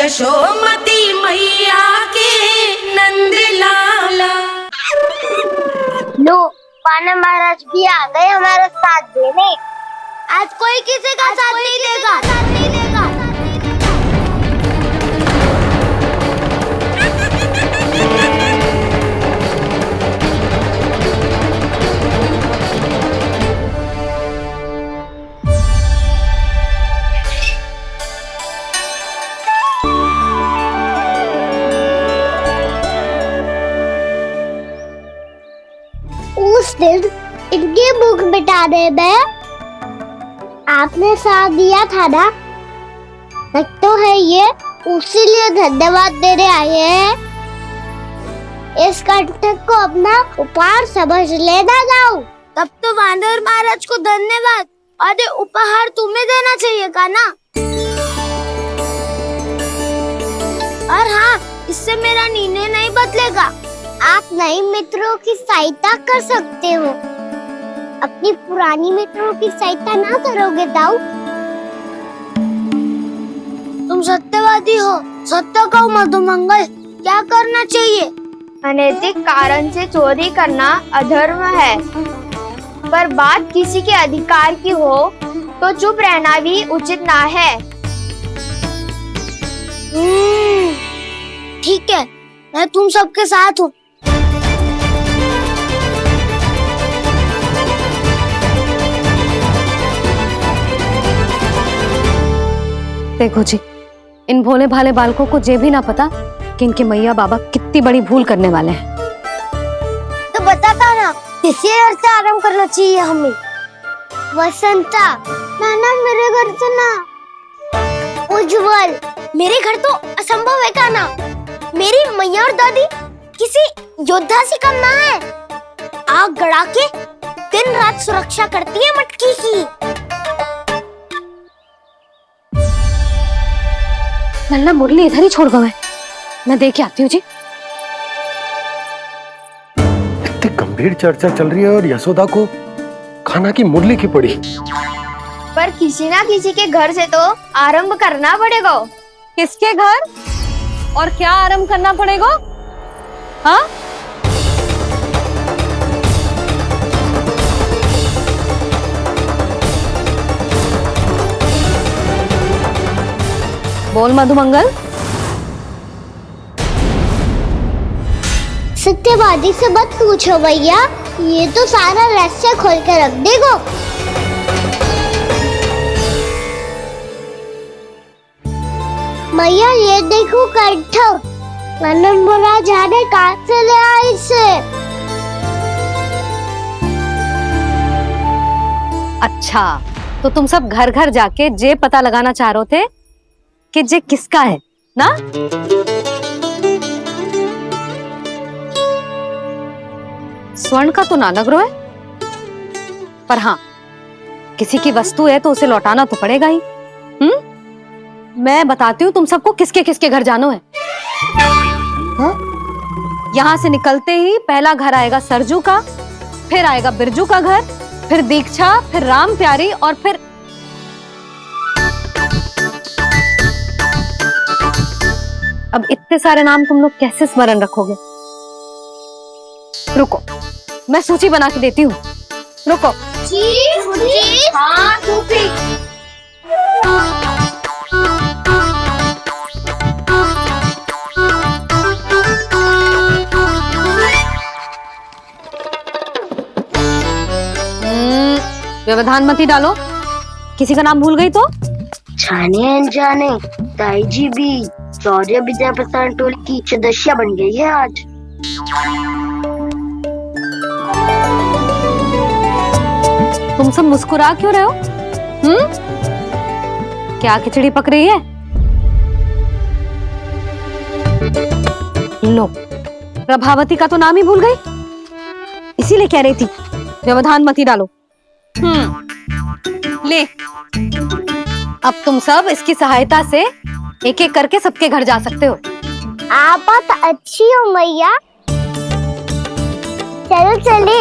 यशोमती मैया के नंद लाला। लो, वानर महाराज भी आ गए हमारा साथ देने। आज कोई किसी का साथ नहीं देगा। उस दिन इनकी भूख मिटाने में आपने साथ दिया था ना, लगता है ये उसी लिए धन्यवाद देने आए हैं। इस कंटक को अपना उपहार समझ लेना जाओ। तब तो वानर महाराज को धन्यवाद और उपहार तुम्हें देना चाहिए का ना। और हाँ, इससे मेरा निर्णय नहीं बदलेगा। आप नए मित्रों की सहायता कर सकते हो, अपनी पुरानी मित्रों की सहायता ना करोगे दाऊ। तुम सत्यवादी हो, सत्य कहो मधुमंगल, क्या करना चाहिए? अनैतिक कारण से चोरी करना अधर्म है, पर बात किसी के अधिकार की हो तो चुप रहना भी उचित ना है। ठीक है, मैं तुम सबके साथ हूँ। देखो जी, इन भोले भाले बालकों को ये भी ना पता कि इनके मैया बाबा कितनी बड़ी भूल करने वाले हैं। तो बताता ना, किसी घर से आराम करना चाहिए हमें। वसंता, नाना मेरे घर से ना। उज्जवल, मेरे घर तो असंभव है का ना। मेरी मैया और दादी किसी योद्धा से कम ना है। आग गड़ा के दिन रात सुरक्षा करती है मटकी की। नल्ला मुरली इधर ही छोड़ गए, मैं देख के आती हूँ जी। इतनी गंभीर चर्चा चल रही है और यशोदा को खाना की मुरली की पड़ी। पर किसी ना किसी के घर से तो आरंभ करना पड़ेगा। किसके घर और क्या आरंभ करना पड़ेगा? हाँ, बोल मधुमंगल। सत्यवादी से मत पूछो भैया, ये तो सारा रहस्य खोल के रख देगो। भैया ये देखो कंठ, वानर महाराज जाने कहाँ से ले आए इसे। अच्छा, तो तुम सब घर घर जाके जे पता लगाना चाह रहे थे कि जे किसका है ना? स्वर्ण का तो ना लग रहा है, पर हाँ, किसी की वस्तु है तो उसे लौटाना तो पड़ेगा ही। मैं बताती हूँ तुम सबको किसके किसके घर जाना है। यहाँ से निकलते ही पहला घर आएगा सरजू का, फिर आएगा बिरजू का घर, फिर दीक्षा, फिर राम प्यारी और फिर अब इतने सारे नाम तुम लोग कैसे स्मरण रखोगे? रुको, मैं सूची बना के देती हूँ। रुको। हाँ, व्यवधान मत ही डालो, किसी का नाम भूल गई तो? जाने अनजाने ताई जी भी शौर्य विद्या प्रसारण टोली की सदस्य बन गई है आज। तुम सब मुस्कुरा क्यों रहे हो? क्या खिचड़ी पक रही है? लो, प्रभावती का तो नाम ही भूल गई, इसीलिए कह रही थी व्यवधान मत ही डालो। ले, अब तुम सब इसकी सहायता से एक एक करके सबके घर जा सकते हो। आप बात अच्छी हो मैया, चलो चले।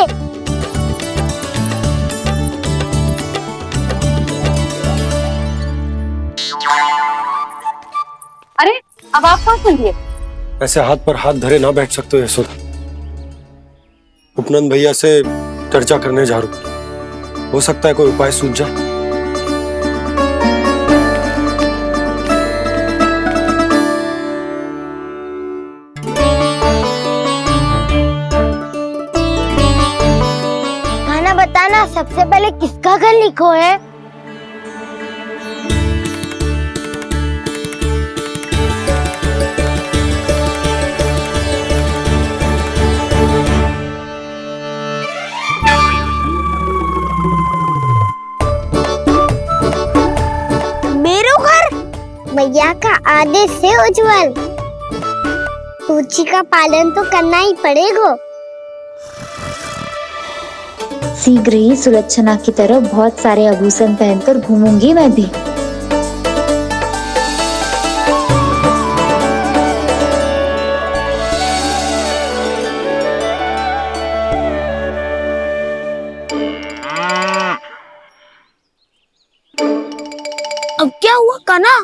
अरे अब आप कहाँ सुनिए? ऐसे हाथ पर हाथ धरे ना बैठ सकते हो यशोदा। उपनंद भैया से चर्चा करने जा रहा हूं, हो सकता है कोई उपाय सूझ जाए। खाना बताना, सबसे पहले किसका घर लिखो है? भैया का आदेश से उज्जवल, सूची का पालन तो करना ही पड़ेगा। शीघ्र ही सुलक्षणा की तरह बहुत सारे आभूषण पहनकर घूमूंगी मैं भी। अब क्या हुआ कान्हा?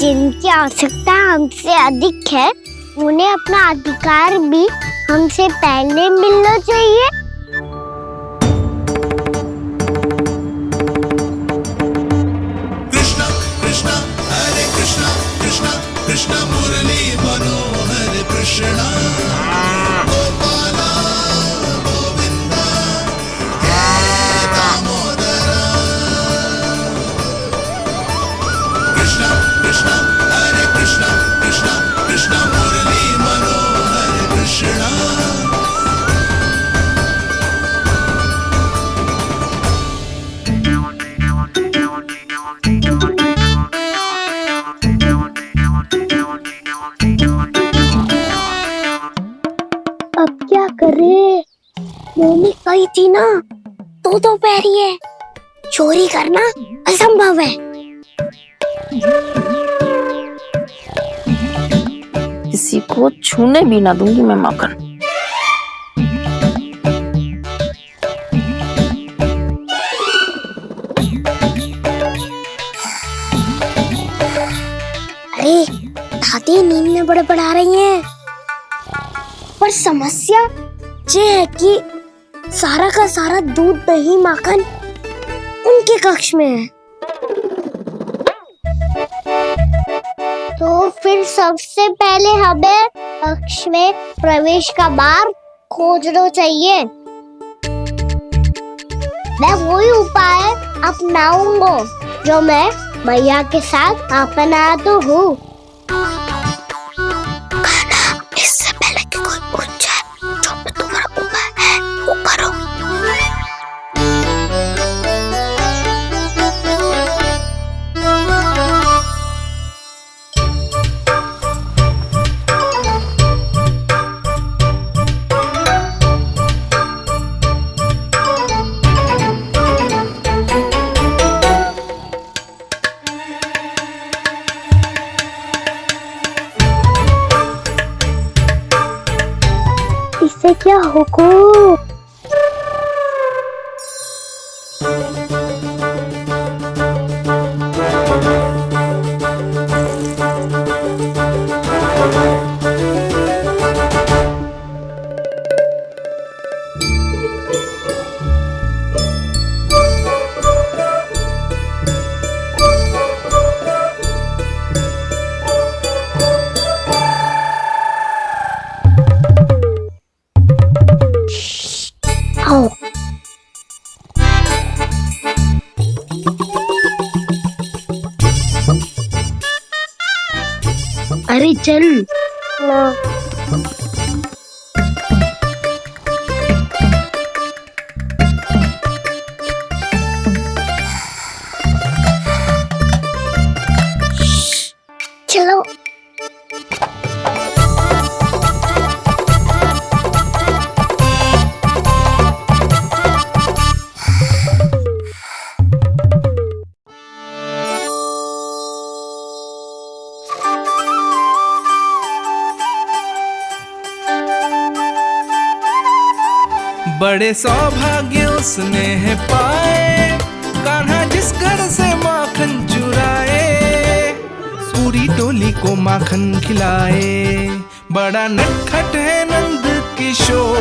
जिनकी आवश्यकता हमसे अधिक है, उन्हें अपना अधिकार भी हमसे पहले मिलना चाहिए। कृष्णा कृष्णा हरे कृष्णा कृष्णा कृष्णा मुरली मनोहर कृष्णा गोपाला गोविंदा हे दामोदरा। कृष्णा कृष्णा हरे कृष्णा कृष्णा कृष्णा मुरली मनोहर कृष्णा। अब क्या करे? मम्मी कही थी ना, तो पैरी है, चोरी करना असंभव है। किसी को छूने भी ना दूंगी मैं माखन। अरे दादी नींद में बड़बड़ा रही हैं, पर समस्या ये है कि सारा का सारा दूध दही माखन उनके कक्ष में है। तो फिर सबसे पहले हमें कक्ष में प्रवेश का मार्ग खोजना चाहिए। मैं वही उपाय अपनाऊंगा जो मैं मैया के साथ अपना तो हूँ। इससे पहले कि कोई पूछ जाए, जो भी तुम्हारा उपाय है वो करो। इससे क्या होगा? अरे चल ना। चलो बड़े सौभाग्य उसने है पाए, कान्हा जिसको सबको माखन खिलाए, बड़ा नटखट है नंद किशोर।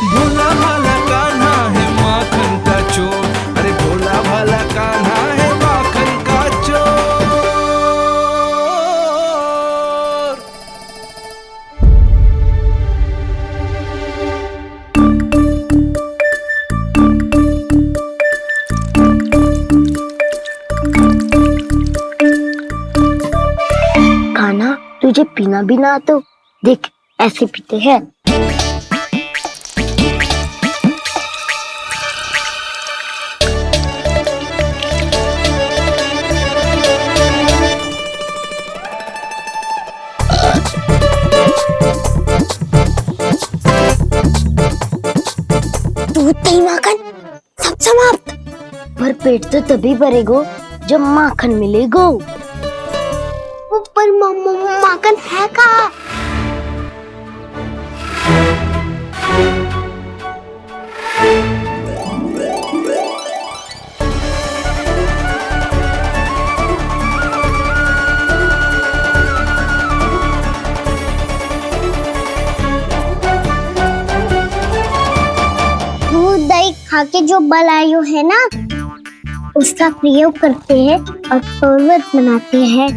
भोला भाला कान्हा है माखन का चोर, अरे भोला भाला कान्हा है माखन का चोर। कान्हा, तुझे पीना भी ना तो देख ऐसे पीते हैं। दूध दही माखन सब समाप्त। पर पेट तो तभी भरेगो जब माखन मिलेगो। पर माखन है कहाँ? दूध दही खा के जो बलायु है ना, उसका प्रयोग करते हैं और पर्वत बनाते हैं।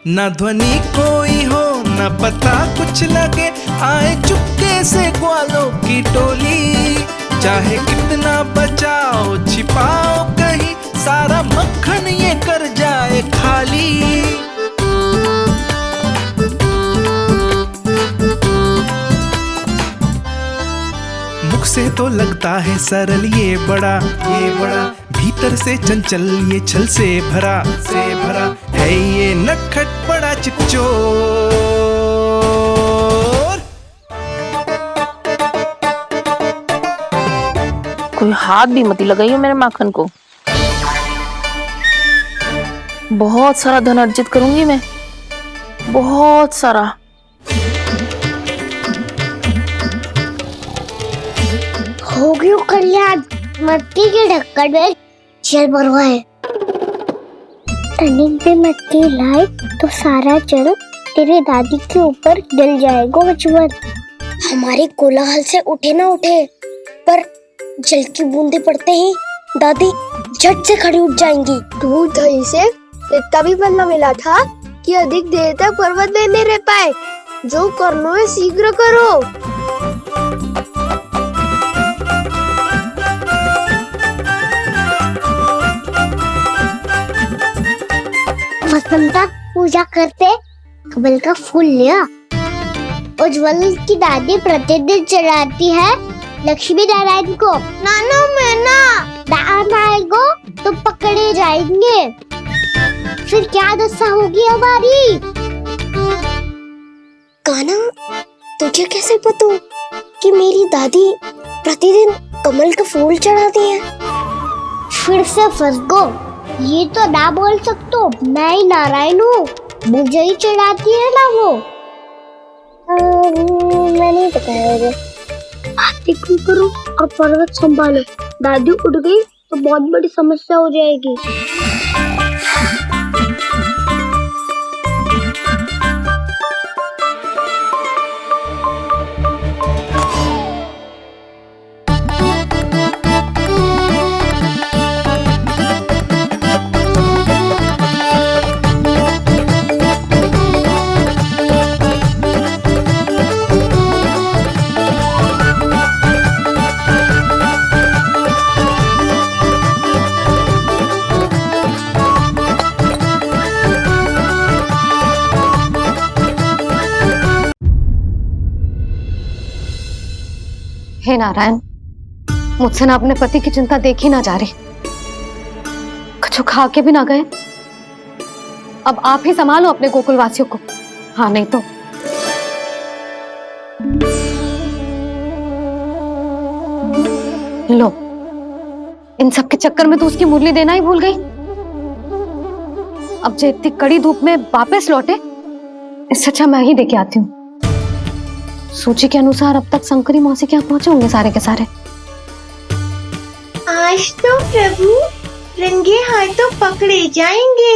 न ध्वनि कोई हो न पता कुछ लगे, आए चुपके से ग्वालों की टोली। चाहे कितना बचाओ छिपाओ कहीं, सारा मक्खन ये कर जाए खाली। मुख से तो लगता है सरल ये बड़ा भीतर से चंचल ये छल से भरा है ये नटखट बड़ा चिच्चोर। कोई हाथ भी मत लगाइयो मेरे माखन को। बहुत सारा धन अर्जित करूंगी मैं, बहुत सारा। हो गयो कल्याण, मट्टी के ढक्कन में जल भरवा है। टनिक पे मट्टी लाए तो सारा जल तेरे दादी के ऊपर गिर जाएगा बचवन। हमारे कोलाहल से उठे ना उठे, पर जल की बूंदे पड़ते ही दादी झट से खड़ी उठ जाएंगी। दूध दही से इतना भी बनना मिला था कि अधिक देर तक पर्वत में नहीं रह पाए। जो करना है शीघ्र करो। वसंता पूजा करते कमल का फूल लिया। उज्ज्वल की दादी प्रतिदिन चढ़ाती है लक्ष्मी नारायण को। नानो मैं ना दान आएगो तो पकड़े जाएंगे। फिर क्या दशा होगी हमारी? कान्हा, तुझे कैसे पता कि मेरी दादी प्रतिदिन कमल का फूल चढ़ाती है? फिर से फंस गो। ये तो ना बोल सकतो, मैं ही नारायण हूँ, मुझे ही चढ़ाती है ना वो। मैं नहीं बताया मुझे। बातें क्यों करो और पर्वत संभालो। दादी उठ गई तो बहुत बड़ी समस्या हो जाएगी। हे नारायण, मुझसे ना अपने पति की चिंता देखी ना जा रही। कुछ खा के भी ना गए। अब आप ही संभालो अपने गोकुलवासियों को। हाँ, नहीं तो लो, इन सब के चक्कर में तो उसकी मुरली देना ही भूल गई। अब जो इतनी कड़ी धूप में वापस लौटे, इससे अच्छा मैं ही देके आती हूँ। सूची के अनुसार अब तक शंकरी मौसी के यहाँ पहुंचे होंगे सारे के सारे। आज तो प्रभु रंगे हाथों पकड़े जाएंगे।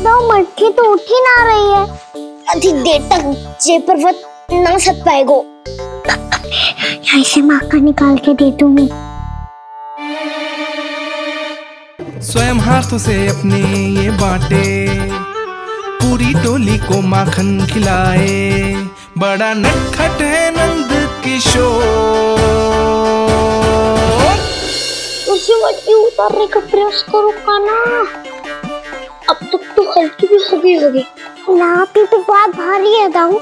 दो मटकी तो उठ ही ना रही है। अधिक देर तक जे पर्वत ना सक पाएगो। यहाँ से माखन निकाल के दे दूंगी। स्वयं हाथों से अपने ये बांटे, पूरी टोली को माखन खिलाए, बड़ा नटखट है नंद किशोर। उसी मटकी उतारने का प्रयास करो काना। अब तक तो हल्की भी होगी। लाठी तो बहुत भारी है दाऊ।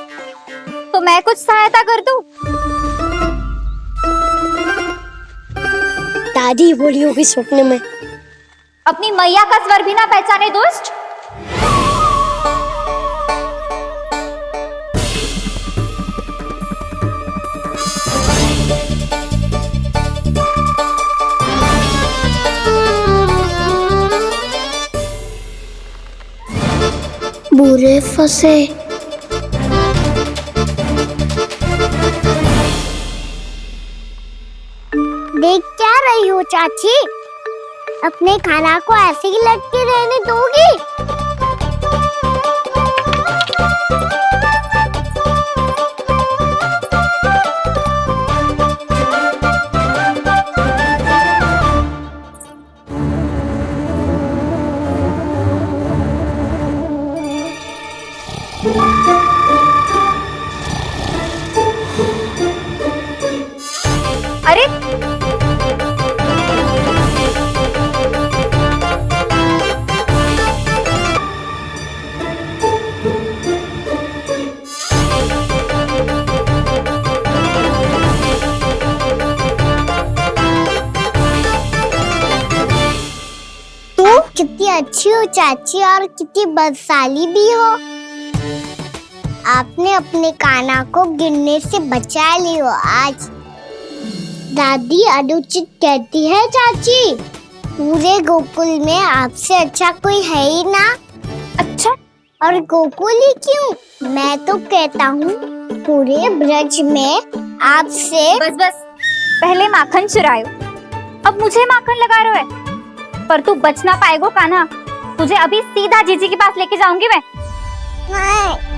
तो मैं कुछ सहायता कर दूं? दादी बोली होगी सपने में। अपनी मैया का स्वर भी ना पहचाने दुष्ट। बुरे फंसे। देख क्या रही हो चाची? अपने खाना को ऐसे ही लटके रहने दोगी? अरे तुम कितनी अच्छी हो चाची और कितनी बदसाली भी हो। आपने अपने काना को गिरने से बचा ली हो आज। दादी अनुचित कहती है चाची, पूरे गोकुल में आपसे अच्छा कोई है ही ना। अच्छा, और गोकुल ही क्यों, मैं तो कहता हूँ पूरे ब्रज में आपसे। बस बस, पहले माखन चुरायो, अब मुझे माखन लगा रहे हो। पर तू बच ना पाएगो कान्हा, तुझे अभी सीधा जीजी के पास लेके जाऊंगी मैं। नहीं।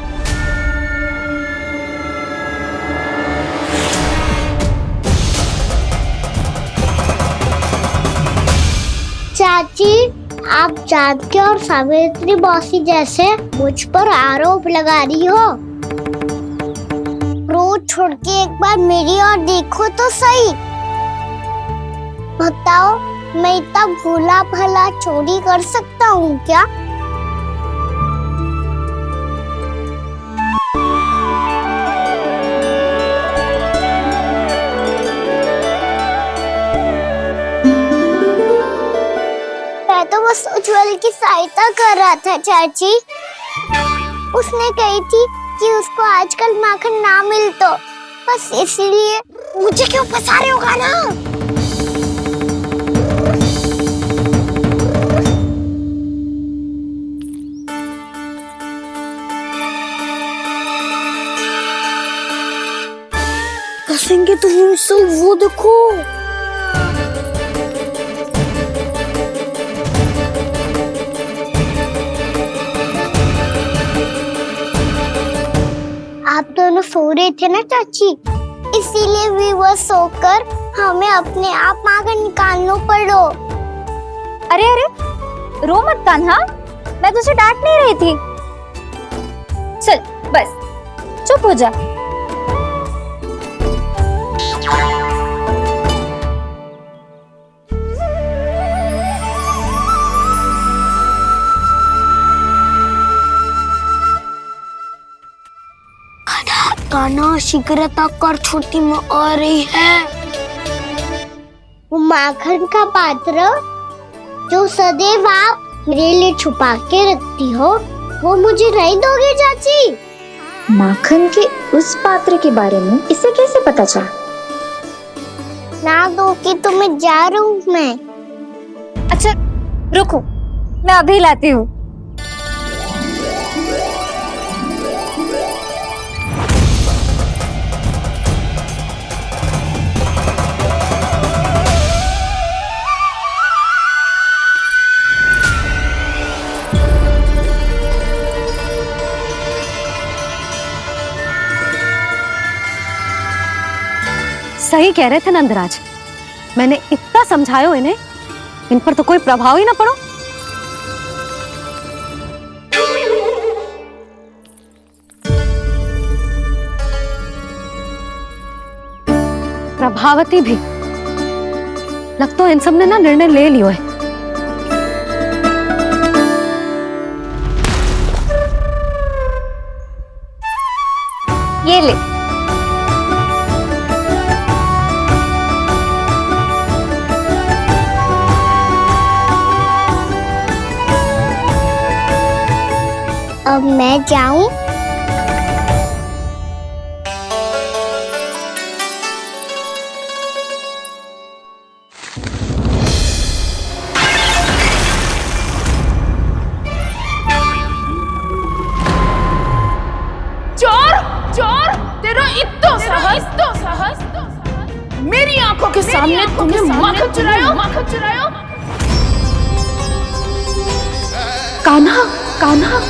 चाची, आप जानकी और सावित्री मौसी जैसे मुझ पर आरोप लगा रही हो। रोज छोड़ के एक बार मेरी ओर देखो तो सही। बताओ, मैं इतना भोला भला चोरी कर सकता हूँ क्या? मैं तो बस उज्जवल की सहायता कर रहा था चाची। उसने कही थी कि उसको आजकल माखन ना मिल तो बस इसलिए। मुझे क्यों फंसा रहे हो ना? फंसेंगे तो हमसे, वो देखो। आप दोनों सो रहे थे ना चाची, इसीलिए विवश सोकर हमें अपने आप माखन निकालना पड़ो। अरे अरे, रो मत कान्हा, मैं तुझे डांट नहीं रही थी। चल बस चुप हो जा। कान्हा शीघ्रता कर, छोटी में आ रही है। वो माखन का पात्र जो सदैव आप मेरे लिए छुपा के रखती हो, वो मुझे नहीं दोगे चाची? माखन के उस पात्र के बारे में इसे कैसे पता चला? ना दो कि तुम्हें जा रहा हूँ मैं। अच्छा रुको, मैं अभी लाती हूँ। सही कह रहे थे नंदराज, मैंने इतना समझायो इन्हें, इन पर तो कोई प्रभाव ही ना पड़ो। प्रभावती भी लगता है इन सब ने ना निर्णय ले लियो है। ये ले, अब मैं जाऊं? चोर चोर, तेरा इतना साहस, मेरी आंखों के सामने तुमने माखन चुरायो। कान्हा कान्हा